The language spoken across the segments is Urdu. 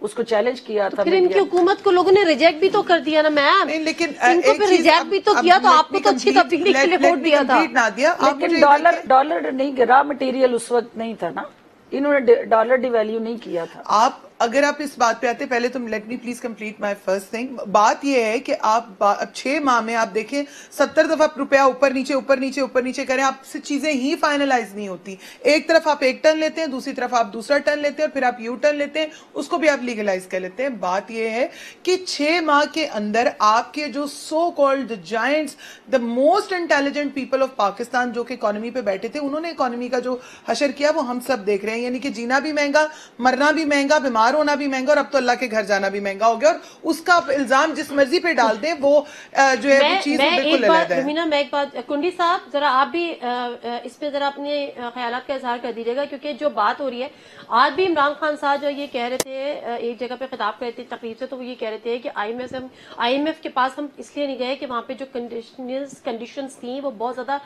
اس کو چیلنج کیا تھا. پھر ان کی حکومت کو لوگوں نے ریجیکٹ بھی تو کر دیا نا میم. نہیں لیکن ان کو پھر ریجیکٹ بھی تو کیا, تو آپ کو تو اچھی تبدیلی کے لیے ووٹ دیا تھا. لیکن ڈالر نہیں, را مٹیریل اس وقت نہیں تھا نا, انہوں نے ڈالر ڈی ویلیو نہیں کیا تھا. آپ اگر آپ اس بات پہ آتے, پہلے تم let me please complete my first thing. بات یہ ہے کہ آپ 6 ماہ میں آپ دیکھیں 70 دفعہ روپیہ اوپر نیچے کریں, آپ سے چیزیں ہی فائنلائز نہیں ہوتی. ایک طرف آپ ایک ٹرن لیتے ہیں, دوسری طرف آپ دوسرا ٹرن لیتے ہیں, اور پھر آپ یو ٹرن لیتے ہیں, اس کو بھی آپ لیگلائز کر لیتے ہیں. بات یہ ہے کہ 6 ماہ کے اندر آپ کے جو so called giants, the most intelligent people of Pakistan جو کہ اکانومی پہ بیٹھے تھے, انہوں نے اکانومی کا جو حشر کیا وہ ہم سب دیکھ رہے ہیں. یعنی کہ جینا بھی مہنگا, مرنا بھی مہنگا, بیمار ہونا بھی مہنگا, اور اب تو اللہ کے گھر جانا بھی مہنگا ہو گیا. اور اس کا الزام جس مرضی پہ ڈال دیں وہ جو ہے وہ چیز بالکل علیحدہ ہے. میں ایک بات, کنڈی صاحب ذرا آپ بھی اس پہ ذرا اپنے خیالات کا اظہار کر دیجیے گا, کیونکہ جو بات ہو رہی ہے آج بھی عمران خان صاحب جو یہ کہہ رہے تھے ایک جگہ پہ خطاب کر رہے تھے تقریب سے, تو وہ یہ کہہ رہے تھے کہ آئی ایم ایف کے پاس ہم اس لیے نہیں گئے کہ وہاں پہ جو کنڈیشنز تھیں وہ بہت زیادہ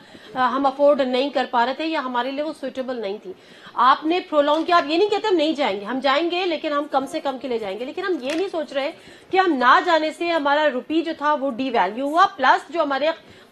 ہم افورڈ نہیں کر پا رہے تھے, یا ہمارے لیے وہ سوٹیبل نہیں تھی. آپ نے پرولونگ کیا, آپ یہ نہیں کہتے ہم نہیں جائیں گے, ہم جائیں گے لیکن ہم کم سے کم کے لیے جائیں گے, لیکن ہم یہ نہیں سوچ رہے کہ ہم نہ جانے سے ہمارا روپی جو تھا وہ ڈی ویلیو ہوا, پلس جو ہمارے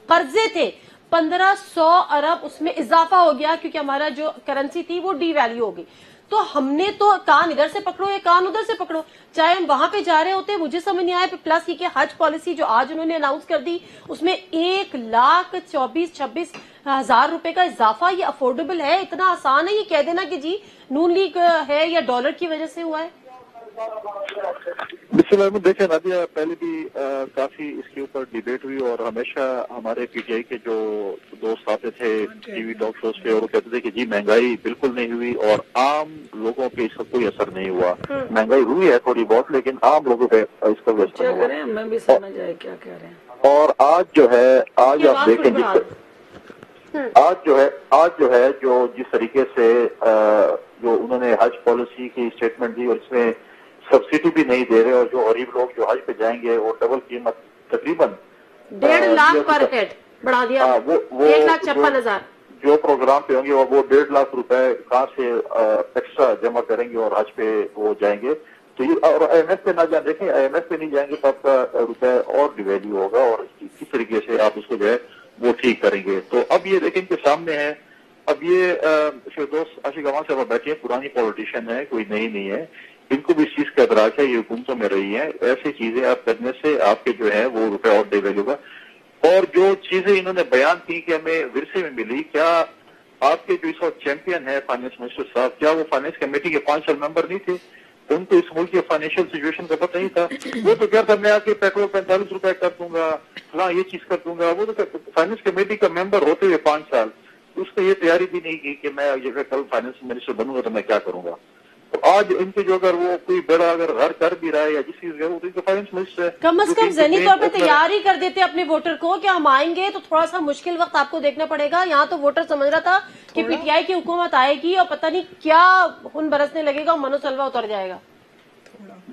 قرضے تھے 1500 ارب اس میں اضافہ ہو گیا, کیونکہ ہمارا جو کرنسی تھی وہ ڈی ویلیو ہو گئی. تو ہم نے تو کان ادھر سے پکڑو یا کان ادھر سے پکڑو, چاہے ہم وہاں پہ جا رہے ہوتے, مجھے سمجھ نہیں آیا. پلس یہ کہ حج پالیسی جو آج انہوں نے اناؤنس کر دی اس میں 1,24,26 ہزار روپے کا اضافہ, یہ افورڈیبل ہے؟ اتنا آسان ہے یہ کہہ دینا کہ جی نون لیگ ہے یا ڈالر کی وجہ سے ہوا ہے؟ بسم اللہ. دیکھیں نادیہ, پہلے بھی کافی اس کے اوپر ڈیبیٹ ہوئی, اور ہمیشہ ہمارے پی ٹی آئی کے جو دوست آتے تھے ٹی وی ٹاک شوز پہ, اور وہ کہتے تھے کہ جی مہنگائی بالکل نہیں ہوئی اور عام لوگوں پہ اس کا کوئی اثر نہیں ہوا. مہنگائی ہوئی ہے تھوڑی بہت, لیکن عام لوگوں پہ اس کا کوئی اثر نہیں ہوا. میں بھی سمجھ آئے کیا کہہ رہے ہیں. اور آج جو ہے, آج آپ دیکھیں آج جو ہے جو جس طریقے سے جو انہوں نے حج پالیسی کی اسٹیٹمنٹ دی, اور اس میں سبسڈی بھی نہیں دے رہے, اور جو غریب لوگ جو حج پہ جائیں گے وہ ڈبل قیمت تقریباً 1.5 لاکھ پر ہیڈ بڑھا دیا, 1,56,000 جو پروگرام پہ ہوں گے وہ 1.5 لاکھ روپے کہاں سے ایکسٹرا جمع کریں گے اور حج پہ وہ جائیں گے. تو یہ اور آئی ایم ایف پہ نہ جائیں, دیکھیں آئی ایم ایف پہ نہیں جائیں گے تو آپ کا روپے اور ڈی ویلیو ہوگا, اور کس طریقے سے آپ اس کو جو ہے وہ ٹھیک کریں گے. تو اب یہ دیکھیں کہ سامنے ہے, اب یہ فردوس عاشق امان صاحب بیٹھے ہیں, پرانی پولیٹیشین ہے, کوئی نئی نہیں ہے, ان کو بھی اس چیز کا ادراک ہے, یہ حکومتوں میں رہی ہیں. ایسی چیزیں آپ کرنے سے آپ کے جو ہے وہ روپے اور ڈی ویلیو کا. اور جو چیزیں انہوں نے بیان کی کہ ہمیں ورثے میں ملی, کیا آپ کے جو اس وقت چیمپئن ہے فائنانس منسٹر صاحب, کیا وہ فائنانس کمیٹی کے 5 سال ممبر نہیں تھے؟ ان کو اس ملک کی فائنینشیل سچویشن کا پتہ نہیں تھا. وہ تو کیا تھا, میں آ کے پیٹرول 45 روپے کر دوں گا, فلاں یہ چیز کر دوں گا. وہ تو فائنانس کمیٹی کا ممبر ہوتے ہوئے 5 سال اس نے یہ تیاری بھی نہیں کی کہ میں کل فائنانس منسٹر بنوں گا تو میں کیا کروں گا. تو آج ان کے جو اگر وہ کوئی بڑا اگر گھر کر بھی رہا ہے یا جس چیز ہے, وہ تو فائنانس منسٹر ہے. کم از کم ذہنی طور پہ تیار ہی کر دیتے اپنے ووٹر کو کہ ہم آئیں گے تو تھوڑا سا مشکل وقت آپ کو دیکھنا پڑے گا. یہاں تو ووٹر سمجھ رہا تھا کہ پی ٹی آئی کی حکومت آئے گی اور پتہ نہیں کیا خون برسنے لگے گا اور منو سلوا اتر جائے گا.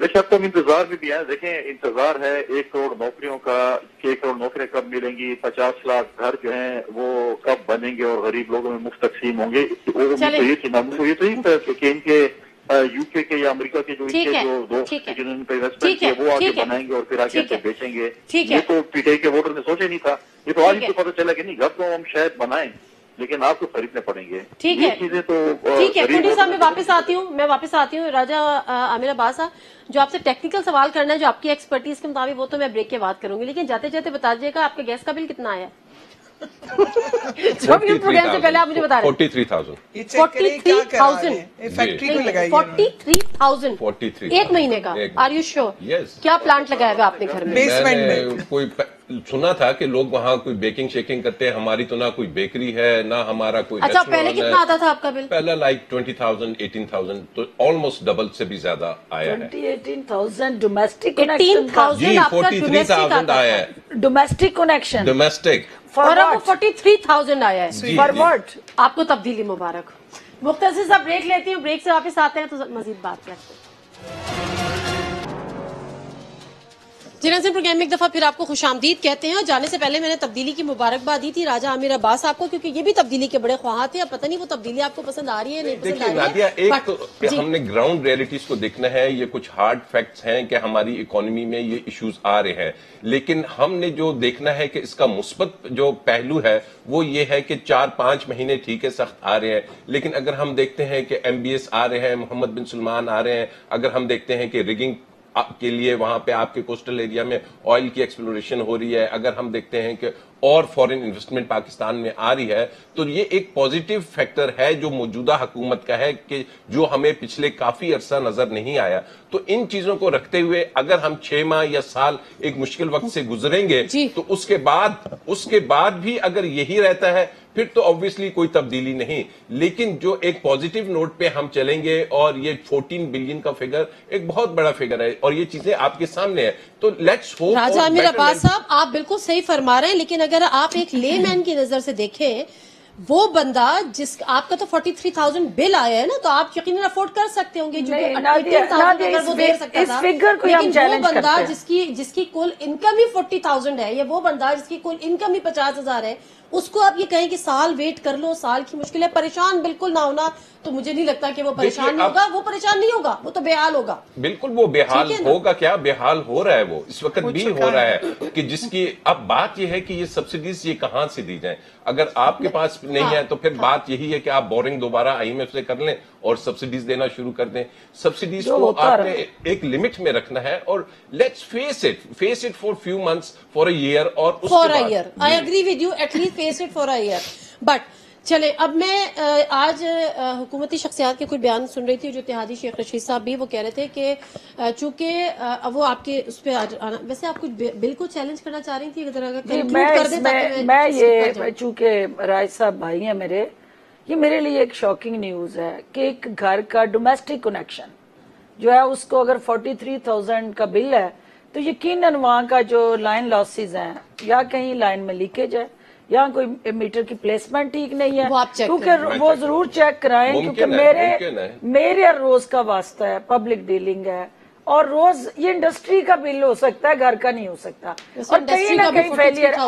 دیکھیں اب تو ہم انتظار میں بھی ہیں. دیکھیں انتظار ہے 1 کروڑ نوکریوں کا, 1 کروڑ نوکریاں کب ملیں گی, 50 لاکھ گھر جو ہیں وہ کب بنیں گے اور غریب لوگوں میں مفت تقسیم ہوں گے. یہ تو ہی کہ ان کے یو کے یا امریکہ کے جو دوست جنہوں نے انویسٹمنٹ کیا وہ آگے بنائیں گے اور پھر آگے بیچیں گے. یہ تو پی ٹی آئی کے ووٹر نے سوچا نہیں تھا. یہ تو آج ان کو پتہ چلا کہ نہیں, گھر تو ہم شاید بنائیں لیکن آپ کو خریدنے پڑیں گے. ٹھیک ہے, چیزیں تو ٹھیک ہے. کنڈی صاحب میں واپس آتی ہوں. راجہ عامر عباس صاحب, جو آپ سے ٹیکنیکل سوال کرنا ہے جو آپ کی ایکسپرٹیز کے مطابق, وہ تو میں بریک کے بعد کروں گی, لیکن جاتے جاتے بتا دیجیے گا آپ کے گیس کا بل کتنا آیا؟ پروگرام سے پہلے آپ مجھے بتا رہے 43,000 ایک مہینے کا. Are you sure? کیا پلانٹ لگایا ہوا آپ نے گھر میں؟ بیسمنٹ میں کوئی سنا تھا کہ لوگ وہاں کوئی بیکنگ شیکنگ کرتے ہیں, ہماری تو نہ کوئی بیکری ہے نہ ہمارا کوئی. اچھا, پہلے کتنا آتا تھا آپ کا بل؟ پہلا لائک 20,000 18,000, تو آلموسٹ ڈبل سے بھی زیادہ آیا ہے. 18,000 ڈومیسٹک 18,000 آپ کا 43,000 آیا ہے ڈومیسٹک کنیکشن, ڈومیسٹک, اور اب وہ 43,000 آیا ہے. For what? آپ کو تبدیلی مبارک. مختصر سا بریک لیتی ہوں, بریک سے واپس آتے ہیں تو مزید بات کرتے ہیں. جی ناظرین، پروگرام میں ایک دفعہ پھر آپ کو خوش آمدید کہتے ہیں، اور جانے سے پہلے میں نے تبدیلی کی مبارکباد دی تھی راجہ عامر عباس صاحب کو، کیونکہ یہ بھی تبدیلی کے بڑے خواہاں تھے. اب پتہ نہیں وہ تبدیلی آپ کو پسند آ رہی ہے نہیں پسند آ دیکھیے رہی ہے. نادیہ، ایک تو جی. ہم نے گراؤنڈ ریئلٹیز کو دیکھنا ہے. یہ کچھ ہارڈ فیکٹس ہیں کہ ہماری اکانومی میں یہ ایشوز آ رہے ہیں، لیکن ہم نے جو دیکھنا ہے کہ اس کا مثبت جو پہلو ہے وہ یہ ہے کہ 4-5 مہینے ٹھیک ہے سخت آ رہے ہیں، لیکن اگر ہم دیکھتے ہیں کہ MBS آ رہے ہیں، محمد بن سلمان آ رہے ہیں، اگر ہم دیکھتے ہیں کہ ریگنگ کے لیے وہاں پہ آپ کے کوسٹل ایریا میں آئل کی ایکسپلوریشن ہو رہی ہے، اگر ہم دیکھتے ہیں کہ اور فورن انویسٹمنٹ پاکستان میں آ رہی ہے، تو یہ ایک پوزیٹیو فیکٹر ہے جو موجودہ حکومت کا ہے کہ جو ہمیں پچھلے کافی عرصہ نظر نہیں آیا. تو ان چیزوں کو رکھتے ہوئے اگر ہم 6 ماہ یا سال ایک مشکل وقت سے گزریں گے تو اس کے بعد بھی اگر یہی رہتا ہے پھر تو obviously کوئی تبدیلی نہیں. لیکن جو ایک پوزیٹیو نوٹ پہ ہم چلیں گے، اور یہ 14 بلین کا فگر ایک بہت بڑا فگر ہے اور یہ چیزیں آپ کے سامنے ہیں، تو لیٹس ہوپ. راجہ عامر عباس صاحب، آپ بالکل صحیح فرما رہے ہیں، لیکن اگر آپ ایک لے مین کی نظر سے دیکھیں، وہ بندہ جس آپ کا تو 43,000 بل آیا ہے نا، تو آپ یقیناً افورڈ کر سکتے ہوں گے، جو کہ 18,000 اگر وہ دے سکتا تھا. لیکن وہ بندہ جس کی کل انکم ہی 40,000 ہے، یا وہ بندہ جس کی کل انکم ہی 50,000 ہے، اس کو آپ یہ کہیں کہ سال ویٹ کر لو، سال کی مشکل ہے، پریشان بالکل نہ ہونا، تو مجھے نہیں لگتا کہ وہ پریشان نہیں ہوگا. وہ پریشان نہیں ہوگا، وہ تو بے حال ہوگا. بالکل وہ بے حال ہوگا، کیا بے حال ہو رہا ہے، وہ اس وقت بھی ہو رہا ہے کہ جس کی اب بات یہ ہے کہ یہ سبسڈیز یہ کہاں سے دی جائیں. اگر آپ کے پاس نہیں ہے تو پھر بات یہی ہے کہ آپ بورنگ دوبارہ IMF سے کر لیں اور سبسڈیز دینا شروع کر دیں. سبسڈیز کو آپ نے ایک لمٹ میں رکھنا ہے، اور let's face it for few months, for a year, اور اس کے بعد I agree with you, at least face it for a year. But چلے اب میں آج حکومتی شخصیات کے کچھ بیان سن رہی تھی، جو اتحادی شیخ رشید صاحب بھی وہ کہہ رہے تھے کہ چونکہ وہ آپ کے اس پہ ویسے آپ کچھ بل کو چیلنج کرنا چاہ رہی تھی. میں یہ چونکہ رائج صاحب بھائی ہیں میرے، یہ میرے لیے ایک شاکنگ نیوز ہے کہ ایک گھر کا ڈومیسٹک کنیکشن جو ہے اس کو اگر 43,000 کا بل ہے تو یقیناً وہاں کا جو لائن لاسز ہیں، یا کہیں لائن میں لیکیج ہے، یا کوئی میٹر کی پلیسمنٹ ٹھیک نہیں ہے، کیونکہ وہ ضرور چیک کرائیں، کیونکہ میرے روز کا واسطہ ہے، پبلک ڈیلنگ ہے، اور روز یہ انڈسٹری کا بل ہو سکتا ہے، گھر کا نہیں ہو سکتا. اور کہیں نہ کہیں فیلئر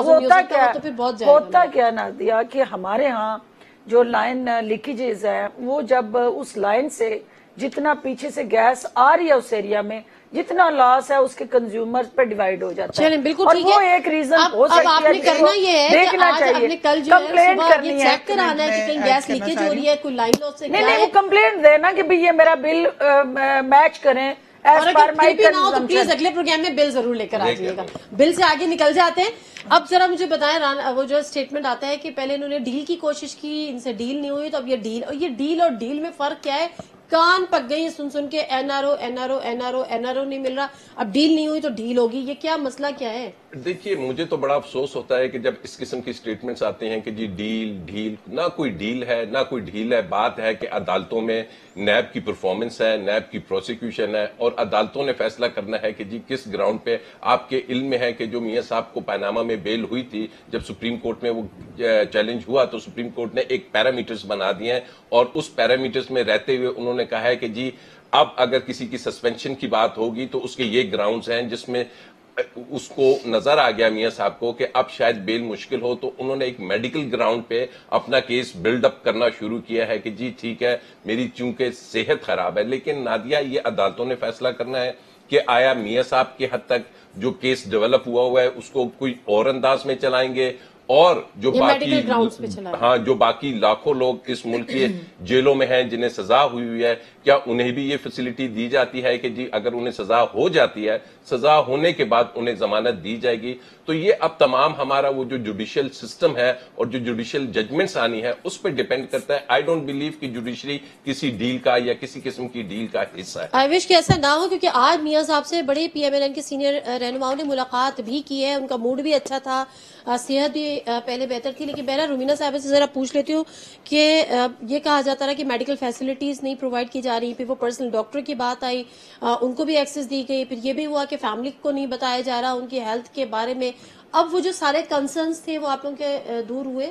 ہوتا کیا نادیہ کہ ہمارے ہاں جو لائن لیکیجز ہیں، وہ جب اس لائن سے جتنا پیچھے سے گیس آ رہی ہے اس ایریا میں، جتنا لاس ہے اس کے کنزیومر پہ ڈیوائیڈ ہو جاتا ہے. اور وہ ایک ریزن ہو سکتی ہے، دیکھنا چاہیے، کمپلینٹ کرنی ہے. چیک کرانا ہے کہ کہیں گیس لیکیج ہو رہی ہے، کوئی لائن لاس سے نہیں، وہ کمپلینٹ دینا کہ بھئی یہ میرا بل میچ کریں. اور اگر پھر بھی نہ ہو تو پلیز اگلے پروگرام میں بل ضرور لے کر آ جائیے گا. بل سے آگے نکل جاتے ہیں. اب ذرا مجھے بتائیں، وہ جو اسٹیٹمنٹ آتا ہے کہ پہلے انہوں نے ڈیل کی کوشش کی، ان سے ڈیل نہیں ہوئی، تو اب یہ ڈیل اور ڈیل میں فرق کیا ہے؟ کان پک گئی سن کے NRO نہیں مل رہا، اب ڈیل نہیں ہوئی تو ڈیل ہوگی، یہ کیا مسئلہ کیا ہے؟ دیکھیے مجھے تو بڑا افسوس ہوتا ہے کہ جب اس قسم کی سٹیٹمنٹس آتے ہیں کہ جی ڈیل، نہ کوئی ڈیل ہے نہ کوئی ڈھیل ہے. بات ہے کہ عدالتوں میں نیب کی پرفارمنس ہے، نیب کی پروسیکیوشن ہے، اور عدالتوں نے فیصلہ کرنا ہے کہ جی کس گراؤنڈ پہ. آپ کے علم میں ہے کہ جو میاں صاحب کو پاناما میں بیل ہوئی تھی، جب سپریم کورٹ میں وہ چیلنج ہوا تو سپریم کورٹ نے ایک پیرامیٹرز بنا دیے ہیں، اور اس پیرامیٹرز میں رہتے ہوئے انہوں نے کہا ہے کہ جی اب اگر کسی کی سسپینشن کی بات ہوگی تو اس کے یہ گراؤنڈز ہیں، جس میں اس کو نظر آ گیا میاں صاحب کو کہ اب شاید بیل مشکل ہو، تو انہوں نے ایک میڈیکل گراؤنڈ پہ اپنا کیس بلڈ اپ کرنا شروع کیا ہے کہ جی ٹھیک ہے میری چونکہ صحت خراب ہے. لیکن نادیہ یہ عدالتوں نے فیصلہ کرنا ہے کہ آیا میاں صاحب کی حد تک جو کیس ڈیولپ ہوا ہے اس کو کوئی اور انداز میں چلائیں گے، اور جو باقی لاکھوں لوگ اس ملک کے جیلوں میں ہیں جنہیں سزا ہوئی ہے، کیا انہیں بھی یہ فیسلٹی دی جاتی ہے کہ جی اگر انہیں سزا ہو جاتی ہے، سزا ہونے کے بعد انہیں ضمانت دی جائے گی؟ تو یہ اب تمام ہمارا وہ جو جوڈیشل سسٹم ہے اور جو جوڈیشل ججمنٹس آنی ہے اس پہ ڈیپینڈ کرتا ہے. آئی ڈونٹ بلیو کہ جوڈیشری کسی ڈیل کا یا کسی قسم کی ڈیل کا حصہ ہے. آئی وش کہ ایسا نہ ہو، کیونکہ آج میاں صاحب سے بڑے PMLN کے سینئر رہنماؤں نے ملاقات بھی کی ہے، ان کا موڈ بھی اچھا تھا، صحت بھی پہلے بہتر تھی. لیکن بہرحال رومینہ صاحبہ سے ذرا پوچھ لیتی ہوں کہ یہ کہا جاتا رہا کہ میڈیکل فیسلٹیز نہیں پرووائڈ کی جا رہی، پھر وہ پرسنل ڈاکٹر کی بات آئی، ان کو بھی ایکسس دی گئی، پھر یہ بھی ہوا کہ فیملی کو نہیں بتایا جا رہا ان کی ہیلتھ کے بارے میں. اب وہ جو سارے کنسرنز تھے وہ آپ لوگوں کے دور ہوئے؟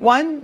One,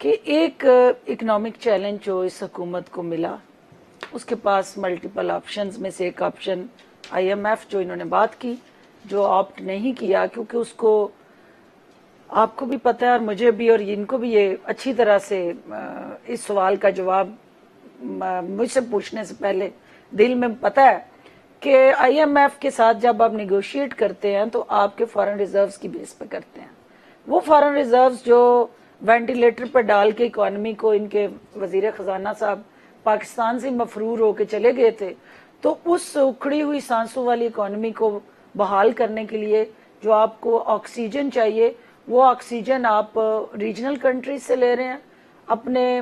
کہ ایک اکنامک چیلنج جو اس حکومت کو ملا، اس کے پاس ملٹیپل آپشنز میں سے ایک آپشن IMF جو انہوں نے بات کی، جو آپٹ نہیں کیا، کیونکہ اس کو آپ کو بھی پتہ ہے اور مجھے بھی اور ان کو بھی یہ اچھی طرح سے اس سوال کا جواب مجھ سے پوچھنے سے پہلے دل میں پتہ ہے کہ IMF کے ساتھ جب آپ نیگوشیٹ کرتے ہیں تو آپ کے فارن ریزروز کی بیس پہ کرتے ہیں. وہ فارن ریزروز جو وینٹیلیٹر پہ ڈال کے اکانومی کو ان کے وزیر خزانہ صاحب پاکستان سے مفرور ہو کے چلے گئے تھے، تو اس اکھڑی ہوئی سانسوں والی اکانومی کو بحال کرنے کے لیے جو آپ کو آکسیجن چاہیے، وہ آکسیجن آپ ریجنل کنٹریز سے لے رہے ہیں، اپنے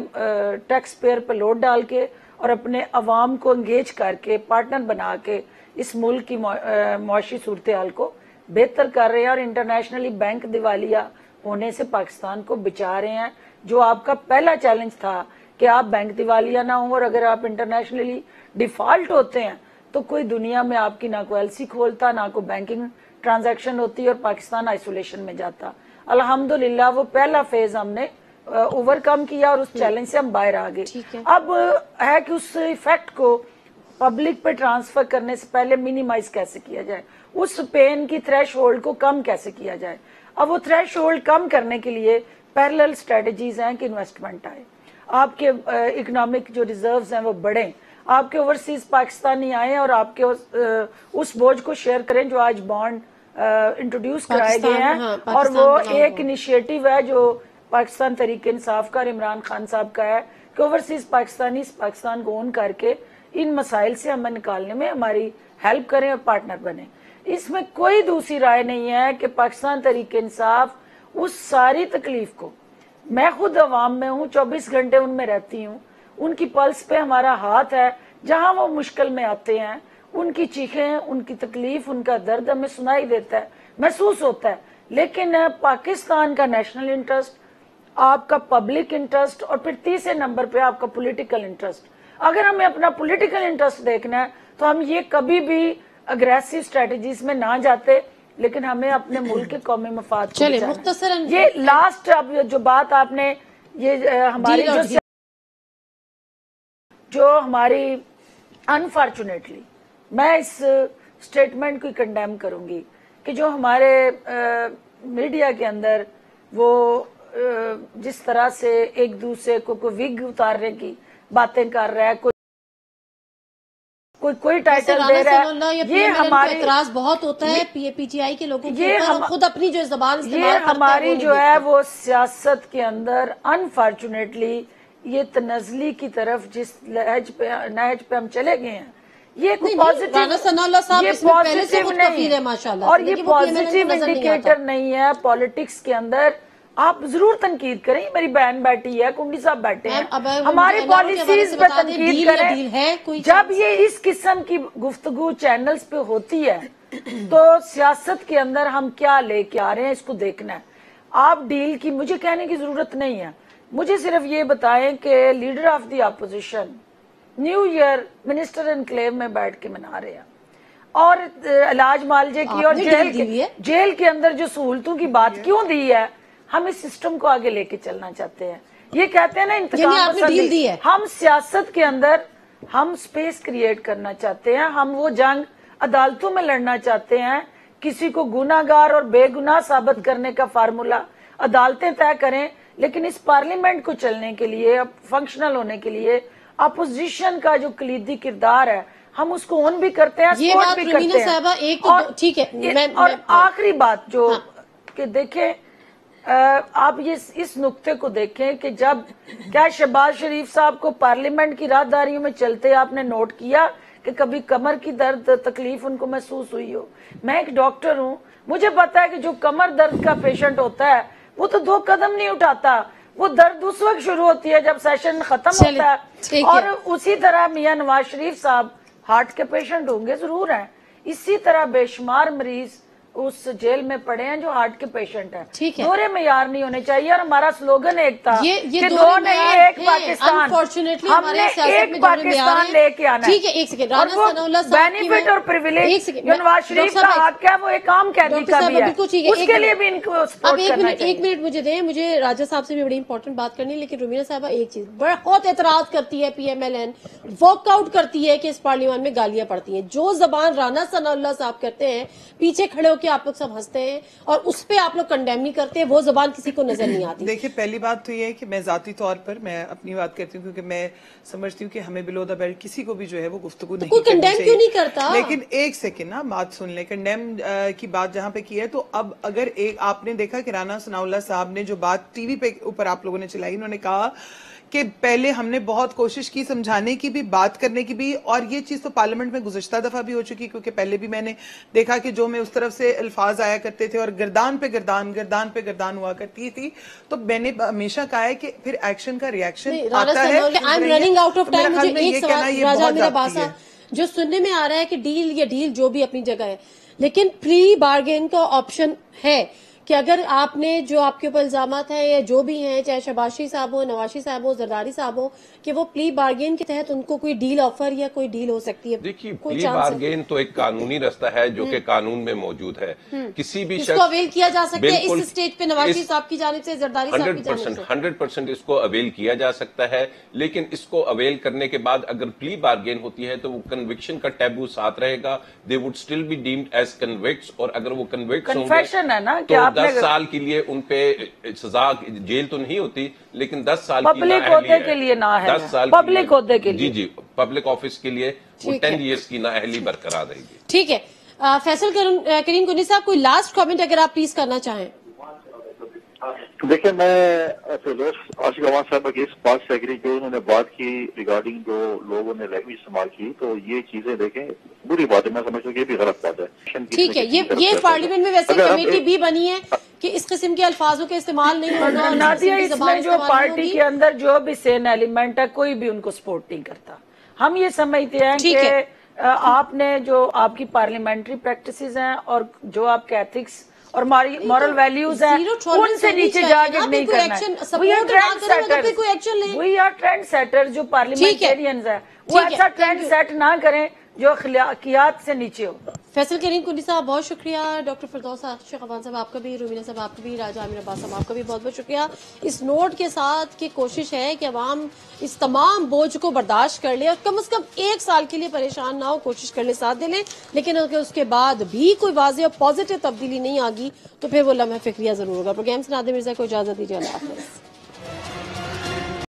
ٹیکس پیئر پہ لوڈ ڈال کے اور اپنے عوام کو انگیج کر کے پارٹنر بنا کے اس ملک کی معاشی صورتحال کو بہتر کر رہے ہیں، اور انٹرنیشنلی بینک دیوالیہ ہونے سے پاکستان کو بچا رہے ہیں، جو آپ کا پہلا چیلنج تھا کہ آپ بینک دیوالیہ نہ ہوں، اور اگر آپ انٹرنیشنلی ڈیفالٹ ہوتے ہیں تو کوئی دنیا میں آپ کی نہ کوئی LC کھولتا، نہ کوئی بینکنگ ٹرانزیکشن ہوتی، اور پاکستان آئسولیشن میں جاتا. الحمدللہ وہ پہلا فیز ہم نے اوور کم کیا اور اس چیلنج سے ہم باہر آ گئے. اب ہے کہ اس ایفیکٹ کو پبلک پہ ٹرانسفر کرنے سے پہلے منیمائز کیسے کیا جائے، اس پین کی تھریش ہولڈ کو کم کیسے کیا جائے. اب وہ تھریش ہولڈ کم کرنے کے لیے پیرلل اسٹریٹجیز ہیں کہ انویسٹمنٹ آئے، آپ کے اکنامک جو ریزروز ہیں وہ بڑھیں، آپ کے اوورسیز پاکستانی آئیں اور آپ کے اس بوجھ کو شیئر کریں جو آج بانڈ انٹروڈیوس کرائے گئے ہیں. اور وہ ایک انیشیٹو ہے جو پاکستان تحریک انصاف کا اور عمران خان صاحب کا ہے کہ اوورسیز پاکستانی اس پاکستان کو اون کر کے ان مسائل سے ہمیں نکالنے میں ہماری ہیلپ کریں اور پارٹنر بنیں. اس میں کوئی دوسری رائے نہیں ہے کہ پاکستان تحریک انصاف اس ساری تکلیف کو، میں خود عوام میں ہوں، 24 گھنٹے ان میں رہتی ہوں، ان کی پلس پہ ہمارا ہاتھ ہے، جہاں وہ مشکل میں آتے ہیں ان کی چیخیں، ان کی تکلیف، ان کا درد ہمیں سنائی دیتا ہے، محسوس ہوتا ہے. لیکن پاکستان کا نیشنل انٹرسٹ، آپ کا پبلک انٹرسٹ، اور پھر تیسرے نمبر پہ آپ کا پولیٹیکل انٹرسٹ. اگر ہمیں اپنا پولیٹیکل انٹرسٹ دیکھنا ہے تو ہم یہ کبھی بھی اگریسو اسٹریٹجیز میں نہ جاتے، لیکن ہمیں اپنے ملک کے قومی مفاد کو بچانا. یہ لاسٹ اب جو بات آپ نے یہ ہماری جو ہماری انفارچونیٹلی میں اس سٹیٹمنٹ کو کنڈیم کروں گی کہ جو ہمارے میڈیا کے اندر وہ جس طرح سے ایک دوسرے کو کوئی وگ اتارنے کی باتیں کر رہا ہے، کوئی ٹائٹل دے رہا ہے، یہ ہماری اعتراض بہت ہوتا ہے PTI کے لوگوں کے اوپر، اور خود اپنی جو زبان استعمال کرتے ہیں، یہ ہماری جو ہے وہ سیاست کے اندر انفارچونیٹلی یہ تنزلی کی طرف جس نہج پہ ہم چلے گئے ہیں، یہ پازیٹیو نہیں ہے، اور یہ پازیٹیو انڈیکیٹر نہیں ہے پالیٹکس کے اندر. آپ ضرور تنقید کریں، میری بہن بیٹھی ہے، کنڈی صاحب بیٹھے ہیں، ہماری پالیسیز پہ تنقید کریں. جب یہ اس قسم کی گفتگو چینلز پہ ہوتی ہے تو سیاست کے اندر ہم کیا لے کے آ رہے ہیں اس کو دیکھنا ہے. آپ ڈیل کی مجھے کہنے کی ضرورت نہیں ہے، مجھے صرف یہ بتائیں کہ leader of the opposition new year minister enclave میں بیٹھ کے منا رہے ہیں، اور علاج معالجے کی اور جیل کے اندر جو سہولتوں کی بات کیوں دی ہے، ہم اس سسٹم کو آگے لے کے چلنا چاہتے ہیں. یہ کہتے ہیں نا انتقام پسندی، ہم سیاست کے اندر ہم سپیس کریٹ کرنا چاہتے ہیں، ہم وہ جنگ عدالتوں میں لڑنا چاہتے ہیں. کسی کو گناہگار اور بے گناہ ثابت کرنے کا فارمولا عدالتیں طے کریں، لیکن اس پارلیمنٹ کو چلنے کے لیے، فنکشنل ہونے کے لیے اپوزیشن کا جو کلیدی کردار ہے ہم اس کو اون بھی کرتے ہیں، سپورٹ بھی کرتے ہیں. اور آخری بات جو کہ دیکھیں، آپ اس نقطے کو دیکھیں کہ جب کیا شہباز شریف صاحب کو پارلیمنٹ کی راہداریوں میں چلتے آپ نے نوٹ کیا کہ کبھی کمر کی درد تکلیف ان کو محسوس ہوئی ہو؟ میں ایک ڈاکٹر ہوں، مجھے پتا ہے کہ جو کمر درد کا پیشنٹ ہوتا ہے وہ تو 2 قدم نہیں اٹھاتا، وہ درد اس وقت شروع ہوتی ہے جب سیشن ختم ہوتا ہے. اور اسی طرح میاں نواز شریف صاحب ہارٹ کے پیشنٹ ہوں گے، ضرور ہیں. اسی طرح بے شمار مریض اس جیل میں پڑے ہیں جو ہارٹ کے پیشنٹ ہیں. ٹھیک ہے, دورے معیار نہیں ہونے چاہیے. اور ہمارا سلوگن ایک تھا یہ دو نہیں ایک پاکستان, انفارچونیٹلی ہم نے ایک پاکستان لے کے آنا ہے. ٹھیک ہے, ایک سیکنڈ, رانا ثناء اللہ صاحب بینیفٹ اور پریویلیج نواز شریف کا حق ہے, وہ ایک عام قیدی کا بھی ہے, اس کے لیے بھی ان کو سپورٹ کرنا چاہیے. ایک منٹ مجھے دیں, مجھے راجہ صاحب سے بھی بڑی امپورٹنٹ بات کرنی ہے. لیکن رومینہ صاحبہ ایک چیز بہت اعتراض کرتی ہے, P M L N walk out کرتی ہے کہ اس پارلیمان میں گالیاں پڑتی ہیں. جو زبان رانا ثناء اللہ صاحب کرتے ہیں, پیچھے کھڑے ہو کے آپ لوگ سب ہنستے ہیں اور اس پہ آپ لوگ کنڈیم نہیں کرتے, وہ زبان کسی کو نظر نہیں آتی. دیکھیں, پہلی بات تو یہ ہے کہ میں ذاتی طور پر میں اپنی بات کرتی ہوں, کیونکہ میں سمجھتی ہوں کہ ہمیں بلو دا بیلٹ کسی کو بھی جو ہے وہ گفتگو نہیں کرنی کنڈیم کیوں نہیں کرتا. لیکن ایک سیکنڈ نا بات سن لیں. کنڈیم کی بات جہاں پہ کی ہے, تو اب اگر ایک آپ نے دیکھا کہ رانا ثناء اللہ صاحب نے جو بات ٹی وی پہ اوپر آپ لوگوں نے چلائی, انہوں نے کہا کہ پہلے ہم نے بہت کوشش کی سمجھانے کی بھی, بات کرنے کی بھی, اور یہ چیز تو پارلیمنٹ میں گزشتہ دفعہ بھی ہو چکی, کیونکہ پہلے بھی میں نے دیکھا کہ جو میں اس طرف سے الفاظ آیا کرتے تھے اور گردان پہ گردان ہوا کرتی تھی, تو میں نے ہمیشہ کہا ہے کہ پھر ایکشن کا ریاکشن آتا ہے. مجھے ایک سوال راجہ میرا باسا جو سننے میں آ رہا ہے کہ ڈیل جو بھی اپنی جگہ ہے, لیکن پری بارگین کا آپشن ہے کہ اگر آپ نے جو آپ کے اوپر الزامات ہیں یا جو بھی ہیں, چاہے شہباز شریف صاحب ہو, نواز شریف صاحب ہو, زرداری صاحب ہو, کہ وہ پلی بارگین کے تحت ان کو کوئی ڈیل آفر یا کوئی ڈیل ہو سکتی ہے. دیکھیے, پلی بارگین تو ایک قانونی رستہ ہے جو کہ قانون میں موجود ہے. کسی بھی شخص کو اویل کیا جا سکتا ہے. اس اسٹیج پہ نواز شریف صاحب کی جانب سے, زرداری صاحب کی جانب سے 100% اس کو اویل کیا جا سکتا ہے. لیکن اس کو اویل کرنے کے بعد اگر پلی بارگین ہوتی ہے تو وہ کنوکشن کا ٹیبو ساتھ رہے گا. They would still be deemed as convicts, اور اگر وہ کنوکٹس ہوں گے تو 10 سال کے لیے ان پہ سزا, جیل تو نہیں ہوتی لیکن 10 سال پبلک عہدے کے لیے نااہل, 10 سال پبلک عہدے کے لیے, جی پبلک آفس کے لیے وہ 10 ایئرس کی نااہلی برقرار رہے گی. ٹھیک ہے, فیصل کریم کنی صاحب کوئی لاسٹ کامنٹ اگر آپ پلیز کرنا چاہیں. دیکھیں, میں عاشق عوان صاحبہ کی اس بات سے ایگری کہ انہوں نے بات کی ریگارڈنگ جو لوگوں نے لینگویج استعمال کی, تو یہ چیزیں دیکھیں بری بات ہے, میں سمجھتا ہوں کہ یہ بھی غلط بات ہے. ٹھیک ہے, یہ پارلیمنٹ میں ویسے کمیٹی بھی بنی ہے کہ اس قسم کے الفاظوں کے استعمال نہیں ہوگا. نادیہ, اس میں جو پارٹی کے اندر جو بھی سین ایلیمنٹ ہے کوئی بھی ان کو سپورٹ نہیں کرتا. ہم یہ سمجھتے ہیں کہ آپ نے جو آپ کی پارلیمنٹری پریکٹسز ہیں اور جو آپ کے ایتھکس اور مورل ویلیوز ہیں ان سے نیچے جا کے نہیں کرنا ہے. وی آر ٹرینڈ سیٹر, جو پارلیمنٹیرینز ہیں وہ ایسا ٹرینڈ سیٹ نہ کریں جو اخلاقیات سے نیچے ہو. فیصل کریم کنی صاحب بہت شکریہ. ڈاکٹر فردوس عاشق عوان صاحب آپ کا بھی, رومینہ صاحب آپ کا بھی, راجہ امیر عباس صاحب آپ کا بھی بہت بہت شکریہ. اس نوٹ کے ساتھ کہ کوشش ہے کہ عوام اس تمام بوجھ کو برداشت کر لے اور کم از کم 1 سال کے لیے پریشان نہ ہو, کوشش کر لے, ساتھ دے لیں. لیکن اگر اس کے بعد بھی کوئی واضح اور پازیٹیو تبدیلی نہیں آگی تو پھر وہ لمحہ فکریہ ضرور ہوگا. پروگرام سے نادر مرزا کو اجازت دیجیے. اللہ حافظ.